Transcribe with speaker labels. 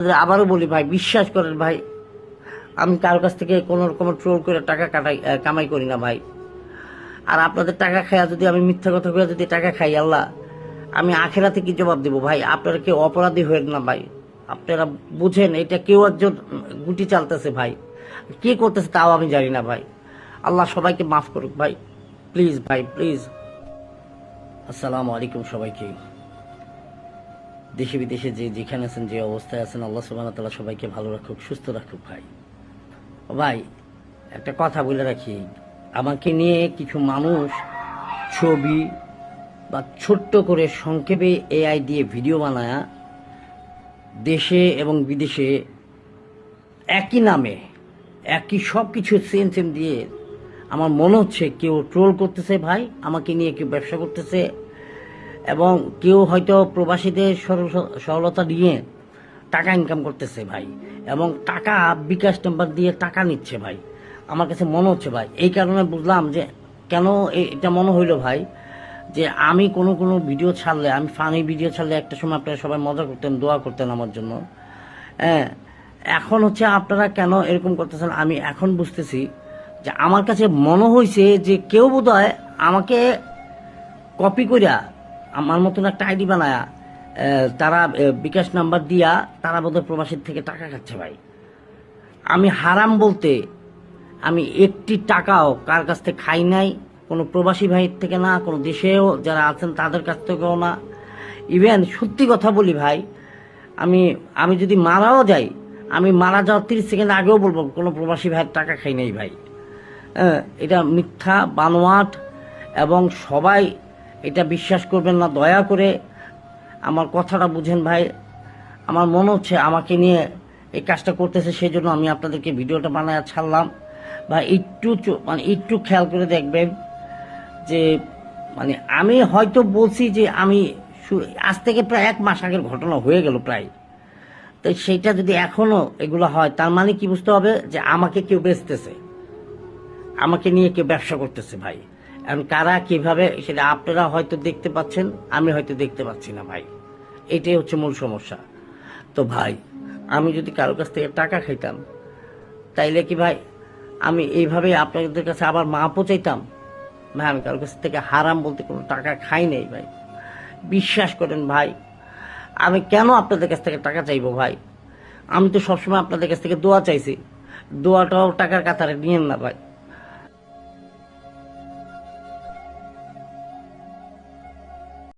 Speaker 1: আবারও বলি ভাই, বিশ্বাস করেন ভাই, আমি কারোর কাছ থেকে কোনো রকম ট্রোল করে টাকা কামাই করি না ভাই। আর আপনাদের টাকা খাইয়া যদি আমি মিথ্যা কথা করে যদি টাকা খাই, আল্লাহ আমি আখেরাতে কি জবাব দেবো ভাই? আপনারা কেউ অপরাধী হয়ে না ভাই, আপনারা বুঝেন এটা কেউ একজন গুটি চালতেছে ভাই, কে করতেছে তাও আমি জানি না ভাই। আল্লাহ সবাইকে মাফ করুক ভাই, প্লিজ ভাই প্লিজ। আসসালামু আলাইকুম সবাইকে, দেশে বিদেশে যে যেখানে আছেন, যে অবস্থায় আছেন, আল্লাহ সুবহানাহু ওয়া তাআলা সবাইকে ভালো রাখুক, সুস্থ রাখুক ভাই। ভাই একটা কথা বলে রাখি, আমাকে নিয়ে কিছু মানুষ ছবি বা ছোট্ট করে সংক্ষেপে এআই দিয়ে ভিডিও বানায় দেশে এবং বিদেশে একই নামে একই সব কিছু সেম সেম দিয়ে আমার মনে হচ্ছে কেউ ট্রোল করতেছে ভাই, আমাকে নিয়ে কেউ ব্যবসা করতেছে, এবং কেউ হয়তো প্রবাসীদের সরলতা নিয়ে টাকা ইনকাম করতেছে ভাই, এবং টাকা বিকাশ নাম্বার দিয়ে টাকা নিচ্ছে ভাই। আমার কাছে মনে হচ্ছে ভাই, এই কারণে বুঝলাম যে কেন এটা মনে হইলো ভাই, যে আমি কোনো ভিডিও ছাড়লে, আমি ফানি ভিডিও ছাড়লে একটা সময় আপনারা সবাই মজা করতেন, দোয়া করতেন আমার জন্য। হ্যাঁ, এখন হচ্ছে আপনারা কেন এরকম করতেছেন আমি এখন বুঝতেছি। যে আমার কাছে মনে হয়েছে যে কেউ বোধহয় আমাকে কপি করিয়া আমার মতন একটা আইডি বানায়া তারা বিকাশ নাম্বার দিয়া তারা বোধহয় প্রবাসীর থেকে টাকা খাচ্ছে ভাই। আমি হারাম বলতে আমি একটি টাকাও কার কাছ থেকে খাই নাই, কোনো প্রবাসী ভাইয়ের থেকে না, কোনো দেশেও যারা আছেন তাদের কাছ থেকেও না। ইভেন সত্যি কথা বলি ভাই, আমি যদি মারাও যাই, আমি মারা যাওয়ার 30 সেকেন্ড আগেও বলবো কোনো প্রবাসী ভাইয়ের টাকা খাই নাই ভাই। এটা মিথ্যা বানোয়াট, এবং সবাই এটা বিশ্বাস করবেন না, দয়া করে আমার কথাটা বুঝেন ভাই। আমার মনে হচ্ছে আমাকে নিয়ে এই কাজটা করতেছে, সেই জন্য আমি আপনাদেরকে ভিডিওটা বানায় ছাড়লাম। বা একটু খেয়াল করে দেখবেন যে আমি হয়তো বলছি যে আমি আজ থেকে প্রায় 1 মাস আগের ঘটনা হয়ে গেল প্রায়, তো সেইটা যদি এখনো এগুলো হয়, তার মানে কি বুঝতে হবে যে আমাকে কেউ বেচতেছে, আমাকে নিয়ে কেউ ব্যবসা করতেছে ভাই। এখন কারা কিভাবে সেটা আপনারা হয়তো দেখতে পাচ্ছেন, আমি হয়তো দেখতে পাচ্ছি না ভাই, এটাই হচ্ছে মূল সমস্যা। তো ভাই, আমি যদি কারোর কাছ থেকে টাকা খাইতাম, তাইলে কি ভাই আমি এইভাবে আপনাদের কাছে আবার মাপও চাইতাম? ভাই আমি কারোর কাছ থেকে হারাম বলতে কোনো টাকা খাই নাই ভাই, বিশ্বাস করেন ভাই। আমি কেন আপনাদের কাছ থেকে টাকা চাইবো ভাই? আমি তো সবসময় আপনাদের কাছ থেকে দোয়া চাইছি, দোয়াটাও টাকার কাতারে নিয়েন না ভাই।